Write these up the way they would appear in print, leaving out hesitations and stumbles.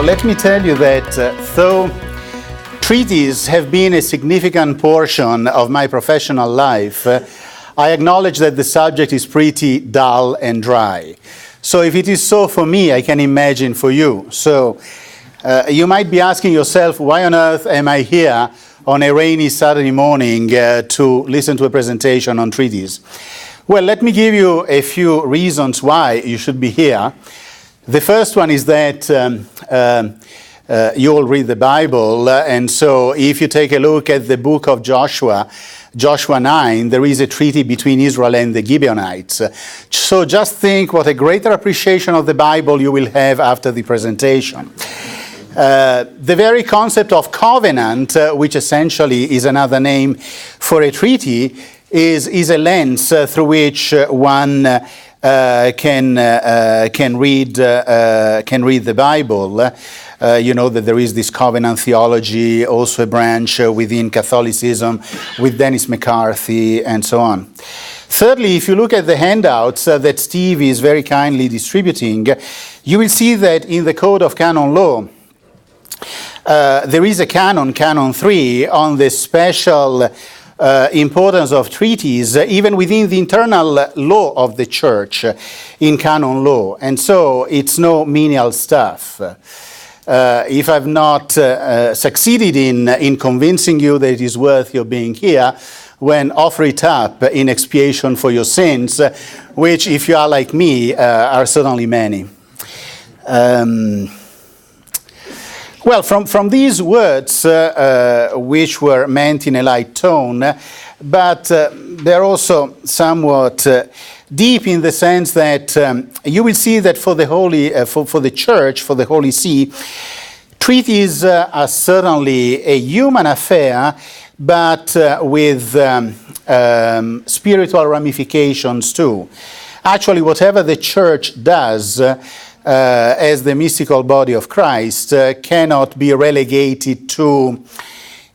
let me tell you that though treaties have been a significant portion of my professional life, I acknowledge that the subject is pretty dull and dry. So if it is so for me, I can imagine for you. So you might be asking yourself, why on earth am I here on a rainy Saturday morning to listen to a presentation on treaties? Well, let me give you a few reasons why you should be here. The first one is that you all read the Bible, and so if you take a look at the book of Joshua, Joshua 9, there is a treaty between Israel and the Gibeonites. So just think what a greater appreciation of the Bible you will have after the presentation. The very concept of covenant, which essentially is another name for a treaty, is a lens through which one can read the Bible. You know that there is this covenant theology, also a branch within Catholicism with Dennis McCarthy and so on. Thirdly, if you look at the handouts that Steve is very kindly distributing, you will see that in the Code of Canon Law, there is a canon, Canon 3, on the special importance of treaties, even within the internal law of the Church in canon law. And so it's no menial stuff. If I've not succeeded in convincing you that it is worth your being here, when offer it up in expiation for your sins, which, if you are like me, are certainly many. Well, from these words, which were meant in a light tone, but they're also somewhat deep in the sense that you will see that for the for the Church, for the Holy See, treaties are certainly a human affair, but with spiritual ramifications too. Actually, whatever the Church does as the mystical body of Christ cannot be relegated to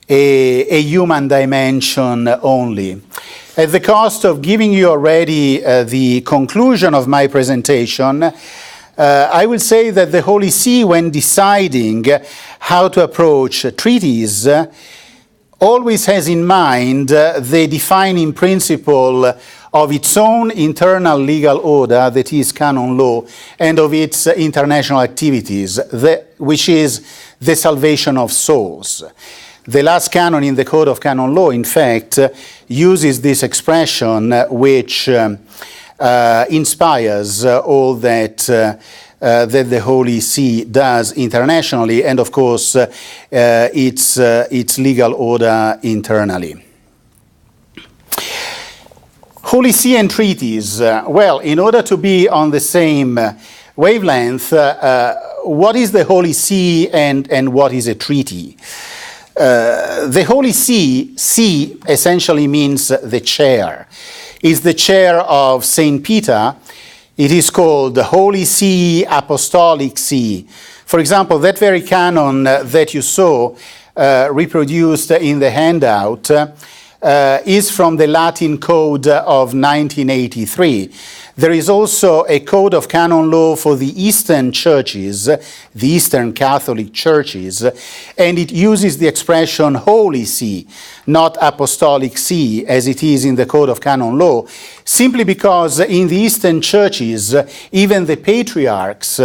a human dimension only. At the cost of giving you already the conclusion of my presentation, I will say that the Holy See, when deciding how to approach treaties, always has in mind the defining principle of its own internal legal order, that is canon law, and of its international activities, which is the salvation of souls. The last canon in the Code of Canon Law, in fact, uses this expression which inspires all that the Holy See does internationally, and of course its legal order internally. Holy See and Treaties. Well, in order to be on the same wavelength, what is the Holy See and what is a treaty? The Holy See essentially means the chair. It's the chair of St. Peter. It is called the Holy See, Apostolic See. For example, that very canon that you saw reproduced in the handout is from the Latin Code of 1983. There is also a Code of Canon Law for the Eastern churches, the Eastern Catholic churches, and it uses the expression Holy See, not Apostolic See, as it is in the Code of Canon Law, simply because in the Eastern churches, even the patriarchs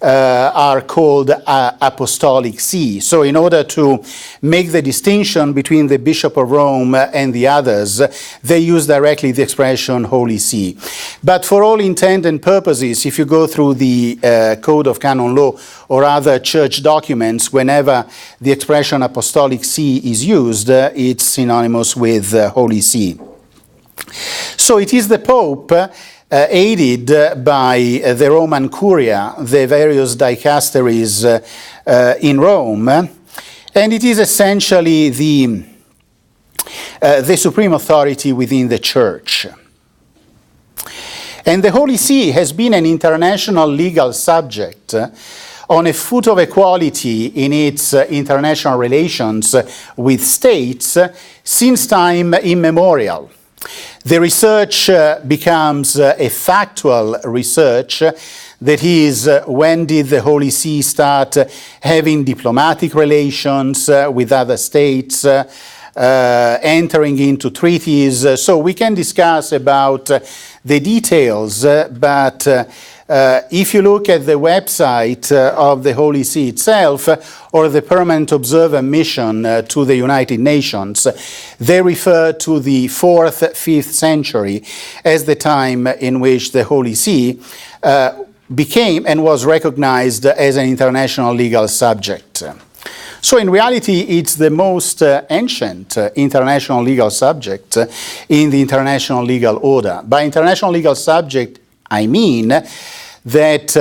are called Apostolic See. So in order to make the distinction between the Bishop of Rome and the others, they use directly the expression Holy See. But for all intent and purposes, if you go through the Code of Canon Law or other church documents, whenever the expression Apostolic See is used, it's synonymous with Holy See. So it is the Pope, aided by the Roman Curia, the various dicasteries in Rome, and it is essentially the supreme authority within the Church. And the Holy See has been an international legal subject on a foot of equality in its international relations with states since time immemorial. The research becomes a factual research. That is, when did the Holy See start having diplomatic relations with other states, entering into treaties? So we can discuss about the details, but if you look at the website of the Holy See itself, or the Permanent Observer Mission to the United Nations, they refer to the 4th, 5th century as the time in which the Holy See became and was recognized as an international legal subject. So in reality, it's the most ancient international legal subject in the international legal order. By international legal subject, I mean that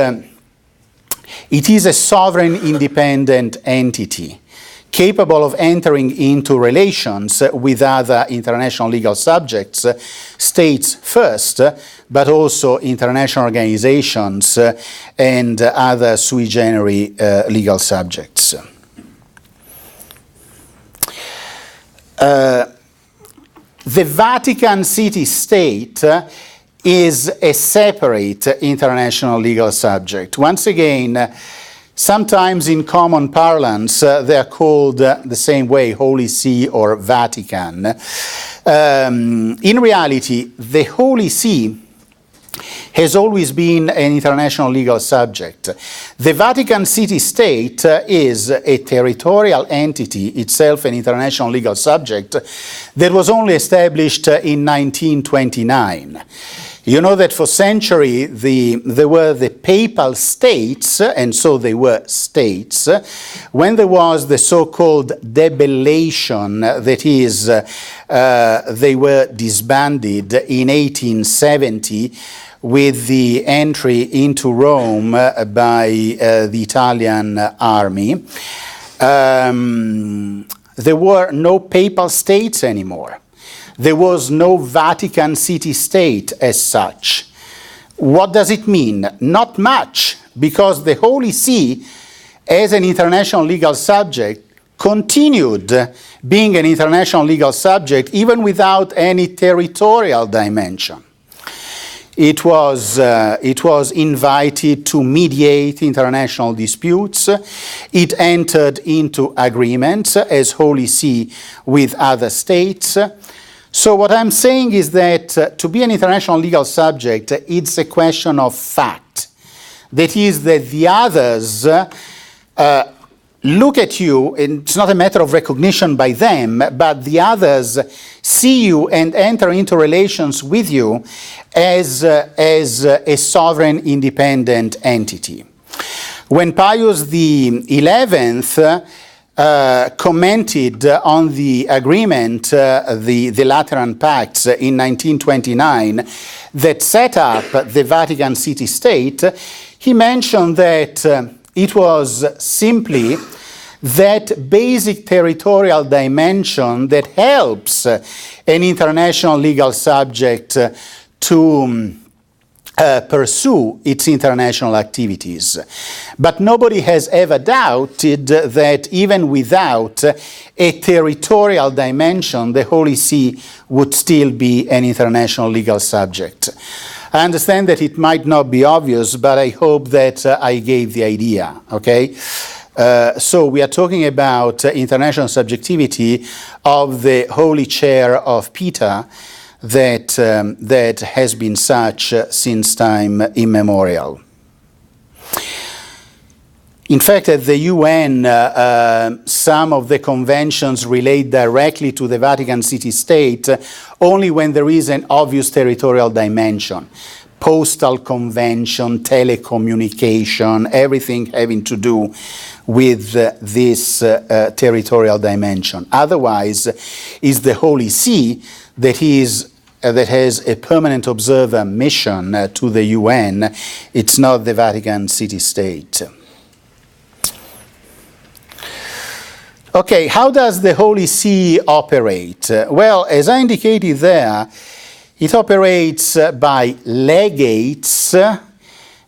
it is a sovereign independent entity capable of entering into relations with other international legal subjects, states first, but also international organizations and other sui generis legal subjects. The Vatican City State is a separate international legal subject. Once again, sometimes in common parlance, they are called the same way, Holy See or Vatican. In reality, the Holy See has always been an international legal subject. The Vatican City State is a territorial entity, itself an international legal subject, that was only established in 1929. You know that for centuries there were the papal states, and so they were states. When there was the so-called debellation, that is, they were disbanded in 1870 with the entry into Rome by the Italian army. There were no papal states anymore. There was no Vatican City State as such. What does it mean? Not much, because the Holy See, as an international legal subject, continued being an international legal subject even without any territorial dimension. It was invited to mediate international disputes. It entered into agreements as Holy See with other states. So what I'm saying is that to be an international legal subject, it's a question of fact. That is, that the others look at you, and it's not a matter of recognition by them, but the others see you and enter into relations with you as a sovereign independent entity. When Pius XI commented on the agreement, the Lateran Pacts in 1929 that set up the Vatican City State, he mentioned that it was simply that basic territorial dimension that helps an international legal subject to pursue its international activities. But nobody has ever doubted that even without a territorial dimension, the Holy See would still be an international legal subject. I understand that it might not be obvious, but I hope that I gave the idea, okay? So we are talking about international subjectivity of the Holy Chair of Peter, that has been such since time immemorial. In fact, at the UN, some of the conventions relate directly to the Vatican City State only when there is an obvious territorial dimension. Postal convention, telecommunication, everything having to do with this territorial dimension. Otherwise, is the Holy See that has a permanent observer mission to the UN. It's not the Vatican City State. Okay, how does the Holy See operate? Well, as I indicated there, it operates by legates,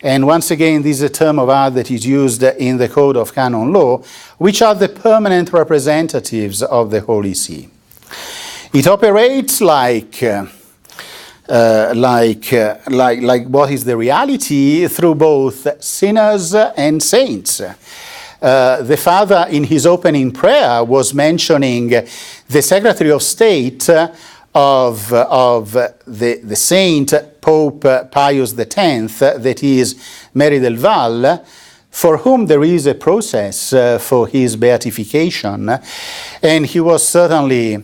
and once again, this is a term of art that is used in the Code of Canon Law, which are the permanent representatives of the Holy See. It operates like like what is the reality through both sinners and saints. The Father, in his opening prayer, was mentioning the Secretary of State of the Saint Pope Pius X, that is Mary del Val, for whom there is a process for his beatification, and he was certainly,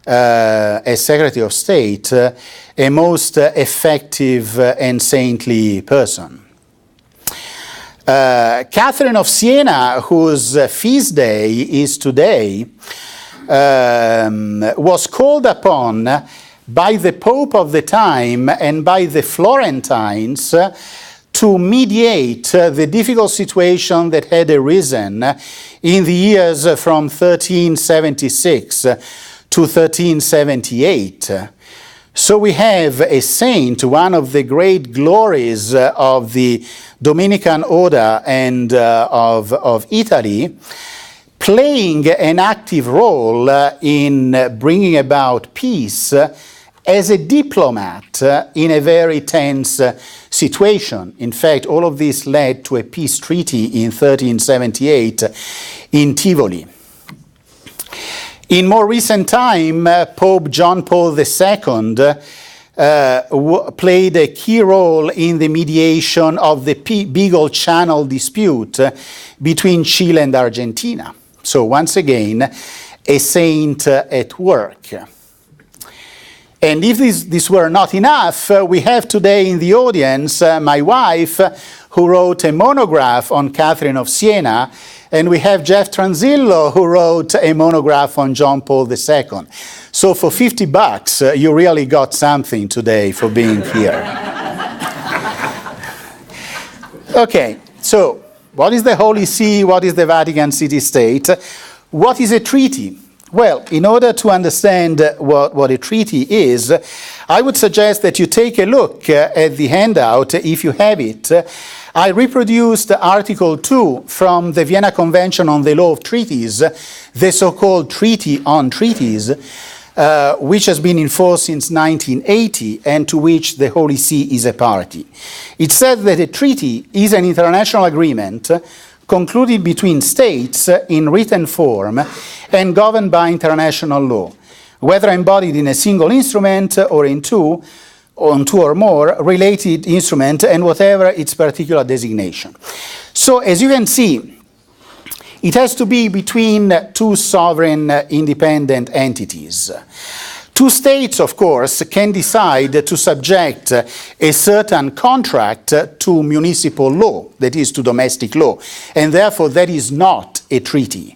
as Secretary of State, a most effective and saintly person. Catherine of Siena, whose feast day is today, was called upon by the Pope of the time and by the Florentines to mediate the difficult situation that had arisen in the years from 1376 to 1378. So we have a saint, one of the great glories of the Dominican order and of Italy, playing an active role in bringing about peace as a diplomat in a very tense situation. In fact, all of this led to a peace treaty in 1378 in Tivoli. In more recent time, Pope John Paul II played a key role in the mediation of the Beagle Channel dispute between Chile and Argentina. So once again, a saint at work. And if this were not enough, we have today in the audience my wife, who wrote a monograph on Catherine of Siena, and we have Jeff Transillo, who wrote a monograph on John Paul II. So for $50, you really got something today for being here. Okay, so what is the Holy See? What is the Vatican City State? What is a treaty? Well, in order to understand what a treaty is, I would suggest that you take a look at the handout, if you have it. I reproduced Article 2 from the Vienna Convention on the Law of Treaties, the so-called Treaty on Treaties, which has been in force since 1980 and to which the Holy See is a party. It says that a treaty is an international agreement concluded between states in written form and governed by international law, whether embodied in a single instrument or on two or more related instruments, and whatever its particular designation. So as you can see, it has to be between two sovereign independent entities. Two states, of course, can decide to subject a certain contract to municipal law, that is, to domestic law, and therefore that is not a treaty.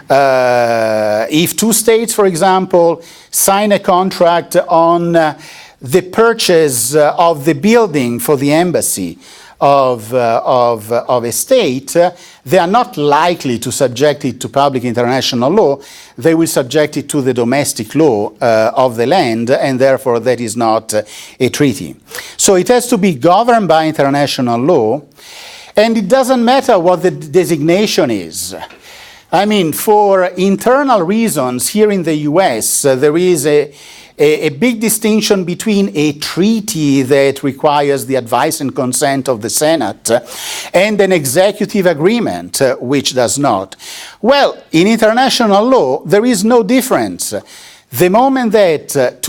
If two states, for example, sign a contract on the purchase of the building for the embassy of a state, they are not likely to subject it to public international law. They will subject it to the domestic law of the land, and therefore that is not a treaty. So it has to be governed by international law, and it doesn't matter what the designation is. I mean, for internal reasons, here in the US, there is a big distinction between a treaty that requires the advice and consent of the Senate and an executive agreement which does not. Well, in international law, there is no difference. The moment that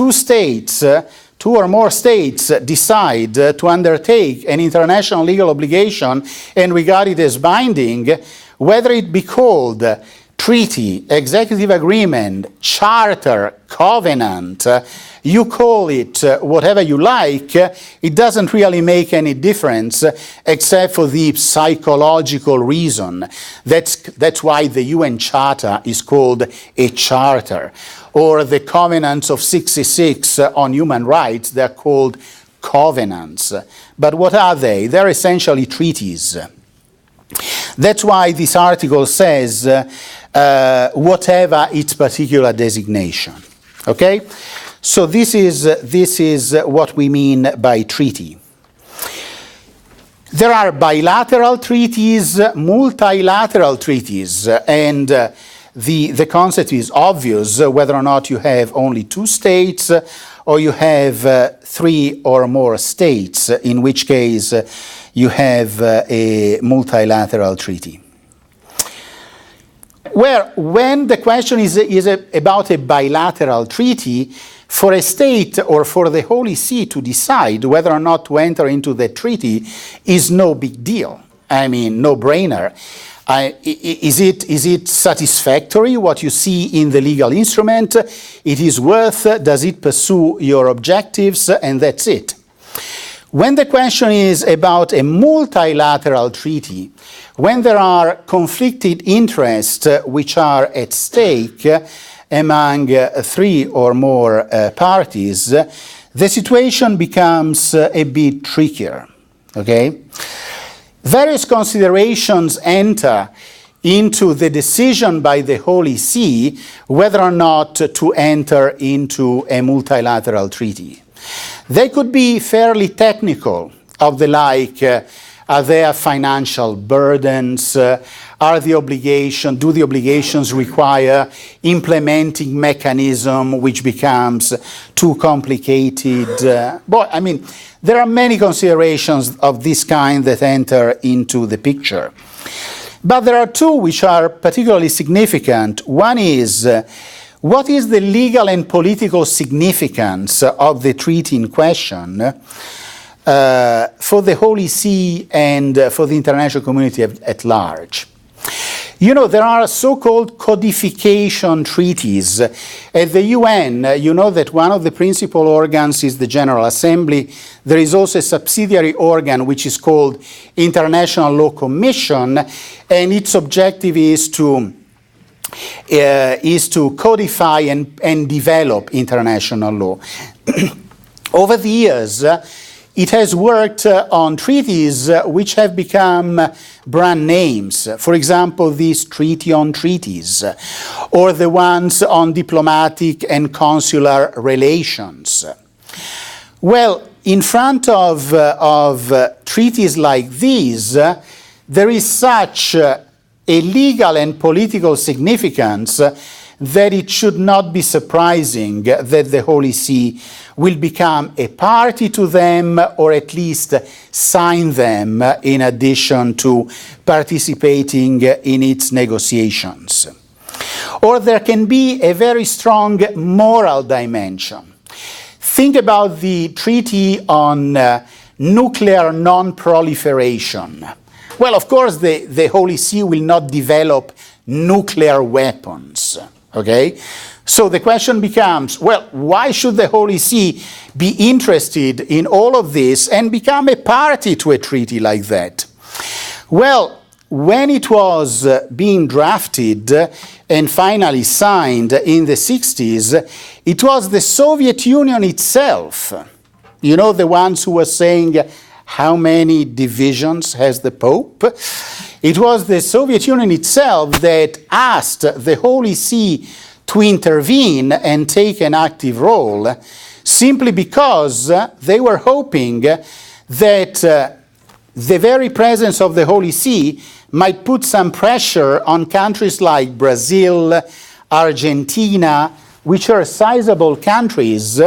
two or more states decide to undertake an international legal obligation and regard it as binding, whether it be called treaty, executive agreement, charter, covenant, you call it whatever you like, it doesn't really make any difference except for the psychological reason. That's why the UN Charter is called a charter. Or the covenants of 66 on human rights, they're called covenants. But what are they? They're essentially treaties. That's why this article says whatever its particular designation. Okay? So this is what we mean by treaty. There are bilateral treaties, multilateral treaties, and the concept is obvious whether or not you have only two states or you have 3 or more states, in which case you have a multilateral treaty. Where when the question is about a bilateral treaty, for a state or for the Holy See to decide whether or not to enter into the treaty is no big deal. I mean, no-brainer. Is it satisfactory what you see in the legal instrument? It is worth, does it pursue your objectives? And that's it. When the question is about a multilateral treaty, when there are conflicted interests which are at stake among 3 or more parties, the situation becomes a bit trickier. Okay? Various considerations enter into the decision by the Holy See whether or not to enter into a multilateral treaty. They could be fairly technical, of the like, are there financial burdens? Do the obligations require implementing mechanism which becomes too complicated? I mean, there are many considerations of this kind that enter into the picture. But there are 2 which are particularly significant. One is, what is the legal and political significance of the treaty in question for the Holy See and for the international community at large? You know, there are so-called codification treaties. At the UN, you know that one of the principal organs is the General Assembly. There is also a subsidiary organ which is called International Law Commission, and its objective is to codify and develop international law. Over the years, it has worked on treaties which have become brand names. For example, this Treaty on Treaties, or the ones on diplomatic and consular relations. Well, in front of treaties like these, there is such a legal and political significance that it should not be surprising that the Holy See will become a party to them, or at least sign them in addition to participating in its negotiations. Or there can be a very strong moral dimension. Think about the Treaty on Nuclear Non-Proliferation. Well, of course, the Holy See will not develop nuclear weapons, okay? So the question becomes, well, why should the Holy See be interested in all of this and become a party to a treaty like that? Well, when it was being drafted and finally signed in the 60s, it was the Soviet Union itself, you know, the ones who were saying, how many divisions has the Pope? It was the Soviet Union itself that asked the Holy See to intervene and take an active role, simply because they were hoping that the very presence of the Holy See might put some pressure on countries like Brazil, Argentina, which are sizable countries,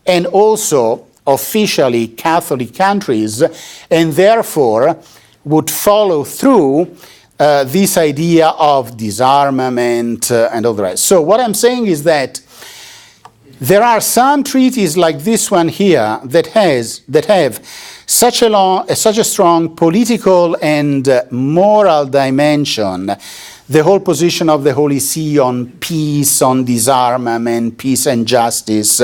and also officially Catholic countries, and therefore would follow through this idea of disarmament and all the rest. So what I'm saying is that there are some treaties like this one here that have such a strong political and moral dimension. The whole position of the Holy See on peace, on disarmament, peace and justice,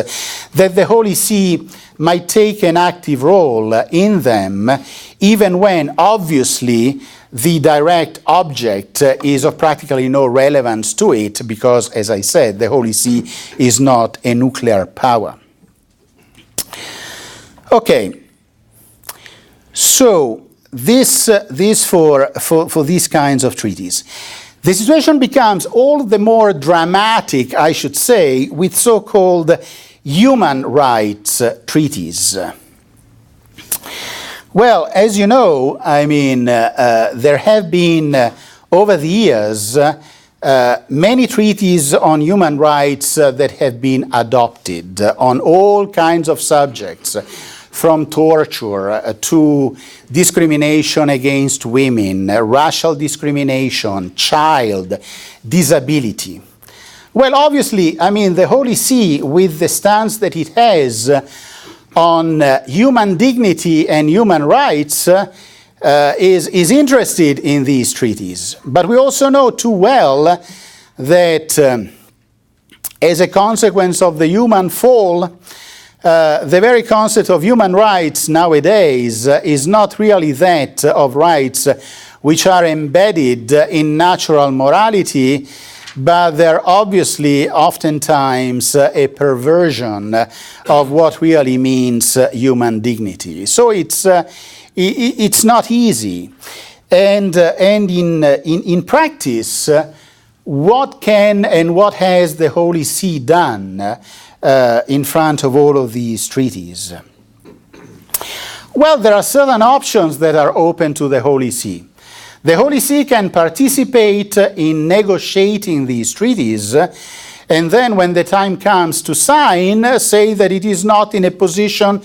that the Holy See might take an active role in them, even when obviously the direct object is of practically no relevance to it, because, as I said, the Holy See is not a nuclear power. Okay, so this for these kinds of treaties. The situation becomes all the more dramatic, I should say, with so-called human rights treaties. Well, as you know, I mean, there have been over the years many treaties on human rights that have been adopted on all kinds of subjects, from torture to discrimination against women, racial discrimination, child, disability. Well, obviously, I mean, the Holy See, with the stance that it has on human dignity and human rights, is interested in these treaties. But we also know too well that as a consequence of the human fall, the very concept of human rights nowadays is not really that of rights which are embedded in natural morality, but they're obviously oftentimes a perversion of what really means human dignity. So it's not easy. And in practice, what can and what has the Holy See done in front of all of these treaties? Well, there are certain options that are open to the Holy See. The Holy See can participate in negotiating these treaties, and then when the time comes to sign, say that it is not in a position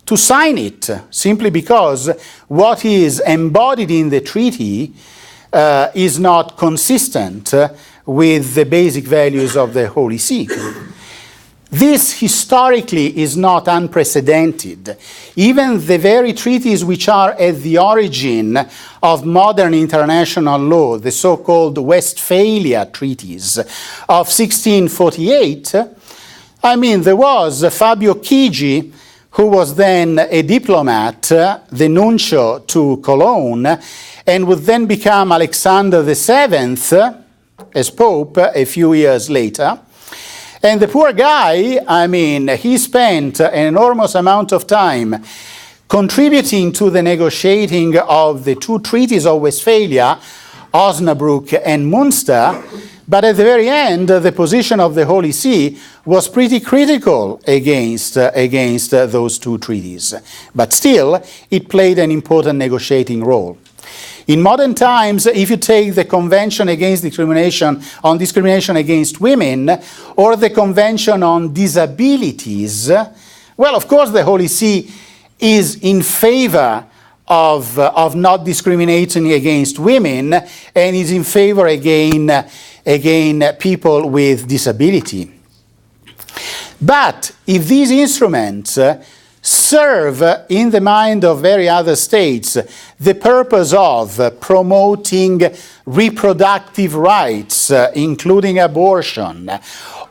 to sign it, simply because what is embodied in the treaty is not consistent with the basic values of the Holy See. This historically is not unprecedented. Even the very treaties which are at the origin of modern international law, the so-called Westphalia treaties of 1648, I mean, there was Fabio Chigi, who was then a diplomat, the nuncio to Cologne, and would then become Alexander VII as Pope a few years later. And the poor guy, I mean, he spent an enormous amount of time contributing to the negotiating of the two treaties of Westphalia, Osnabrück and Münster, but at the very end, the position of the Holy See was pretty critical against those two treaties. But still, it played an important negotiating role. In modern times, if you take the Convention against discrimination against women, or the Convention on Disabilities, well, of course, the Holy See is in favor of not discriminating against women, and is in favor again people with disability. But if these instruments serve in the mind of very other states the purpose of promoting reproductive rights, including abortion,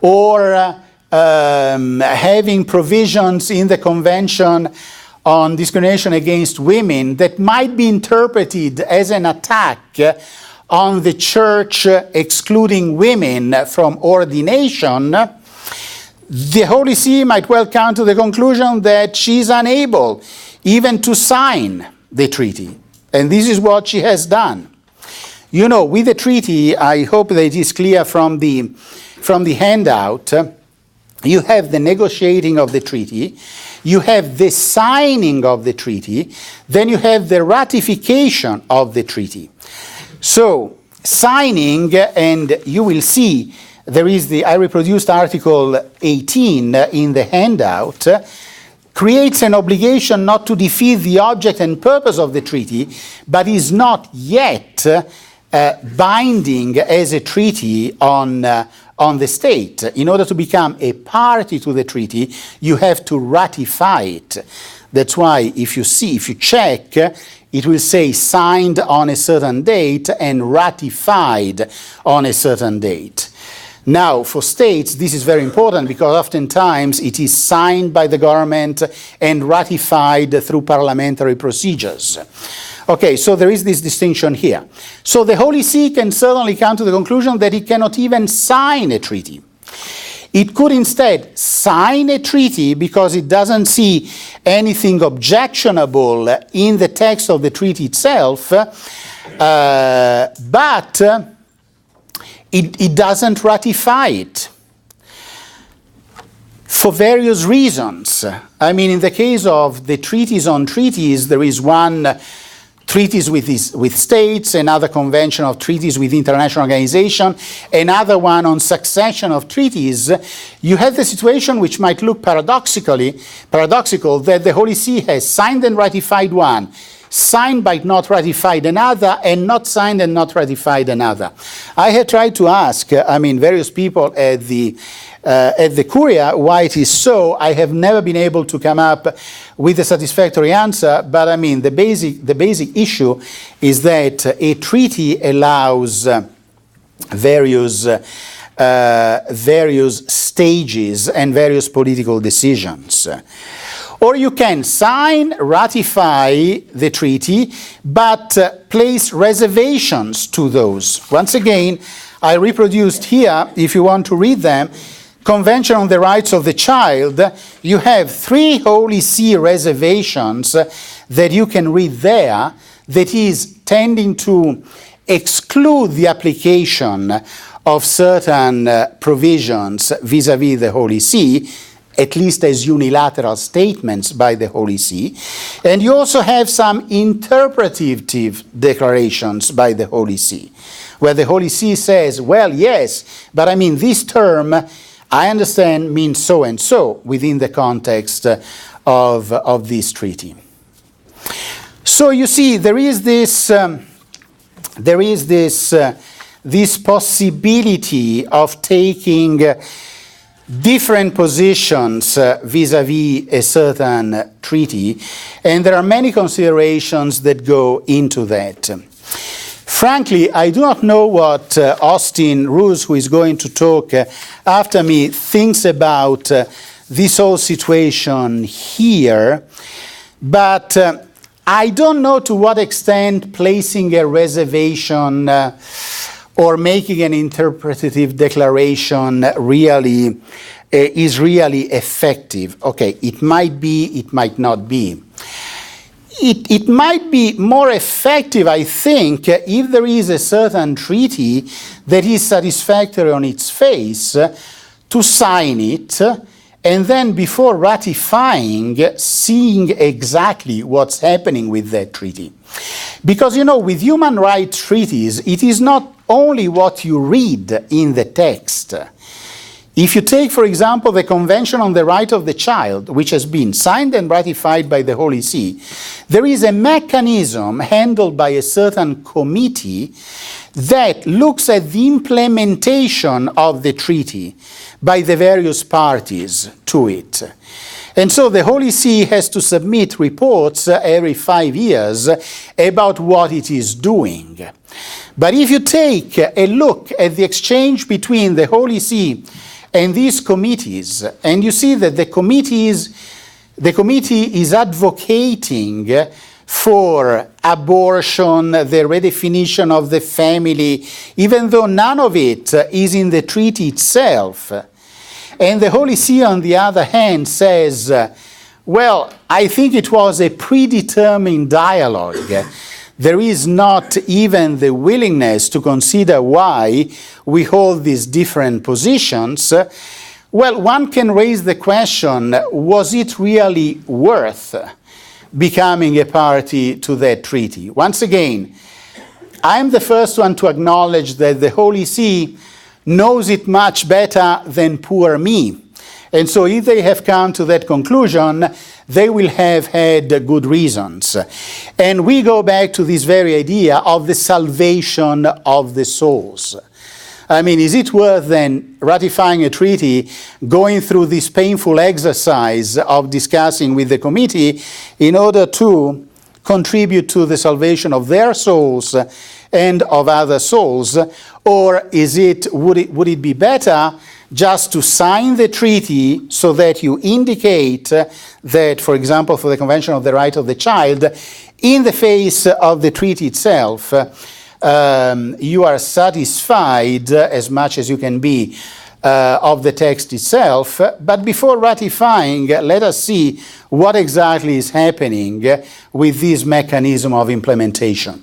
or having provisions in the Convention on discrimination against women that might be interpreted as an attack on the Church excluding women from ordination, the Holy See might well come to the conclusion that she is unable even to sign the treaty. And this is what she has done. You know, with the treaty, I hope that it is clear from the handout, you have the negotiating of the treaty, you have the signing of the treaty, then you have the ratification of the treaty. So, signing, and you will see, I reproduced Article 18 in the handout, creates an obligation not to defeat the object and purpose of the treaty, but is not yet binding as a treaty on the state. In order to become a party to the treaty, you have to ratify it. That's why if you check, it will say signed on a certain date and ratified on a certain date. Now, for states, this is very important because oftentimes it is signed by the government and ratified through parliamentary procedures. Okay, so there is this distinction here. So the Holy See can certainly come to the conclusion that it cannot even sign a treaty. It could instead sign a treaty because it doesn't see anything objectionable in the text of the treaty itself, but it doesn't ratify it for various reasons. I mean, in the case of the treaties on treaties, there is one treaties with states, another convention of treaties with international organization, another one on succession of treaties, you have the situation which might look paradoxical that the Holy See has signed and ratified one, signed but not ratified another, and not signed and not ratified another. I have tried to ask, various people at the Curia why it is so. I have never been able to come up with a satisfactory answer, but the basic issue is that a treaty allows various stages and various political decisions. Or you can sign, ratify the treaty, but place reservations to those. Once again, I reproduced here, if you want to read them, Convention on the Rights of the Child. You have 3 Holy See reservations that you can read there, that is tending to exclude the application of certain provisions vis-à-vis the Holy See, at least as unilateral statements by the Holy See. And you also have some interpretative declarations by the Holy See, where the Holy See says, well, yes, but this term, I understand, means so and so within the context of this treaty. So you see, there is this possibility of taking different positions vis-à-vis a certain treaty, and there are many considerations that go into that. Frankly, I do not know what Austin Roos, who is going to talk after me, thinks about this whole situation here, but I don't know to what extent placing a reservation or making an interpretative declaration is really effective. Okay, it might be, it might not be. It might be more effective, I think, if there is a certain treaty that is satisfactory on its face, to sign it, and then before ratifying, seeing exactly what's happening with that treaty. Because, with human rights treaties, it is not only what you read in the text. If you take, for example, the Convention on the Right of the Child, which has been signed and ratified by the Holy See, there is a mechanism handled by a certain committee that looks at the implementation of the treaty by the various parties to it. And so the Holy See has to submit reports every 5 years about what it is doing. But if you take a look at the exchange between the Holy See and these committees, and you see that the committee is advocating for abortion, the redefinition of the family, even though none of it is in the treaty itself. And the Holy See, on the other hand, says, well, I think it was a predetermined dialogue. There is not even the willingness to consider why we hold these different positions. Well, one can raise the question, was it really worth becoming a party to that treaty? Once again, I'm the first one to acknowledge that the Holy See knows it much better than poor me. And so if they have come to that conclusion, they will have had good reasons. And we go back to this very idea of the salvation of the souls. Is it worth then ratifying a treaty, going through this painful exercise of discussing with the committee in order to contribute to the salvation of their souls and of other souls? Or would it be better just to sign the treaty so that you indicate that, for example, for the Convention of the Right of the Child, in the face of the treaty itself, you are satisfied as much as you can be of the text itself, but before ratifying, let us see what exactly is happening with this mechanism of implementation.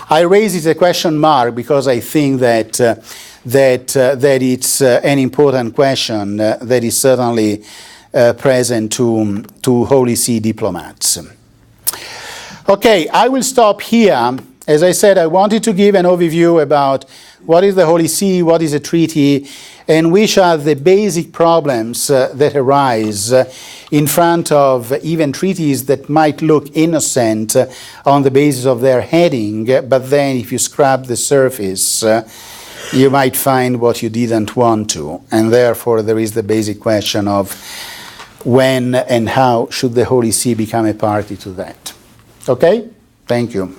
I raise it a question mark because I think that it's an important question that is certainly present to Holy See diplomats. Okay, I will stop here. As I said, I wanted to give an overview about what is the Holy See, what is a treaty, and which are the basic problems that arise in front of even treaties that might look innocent on the basis of their heading, but then if you scrub the surface, you might find what you didn't want to. And therefore there is the basic question of when and how should the Holy See become a party to that. Okay? Thank you.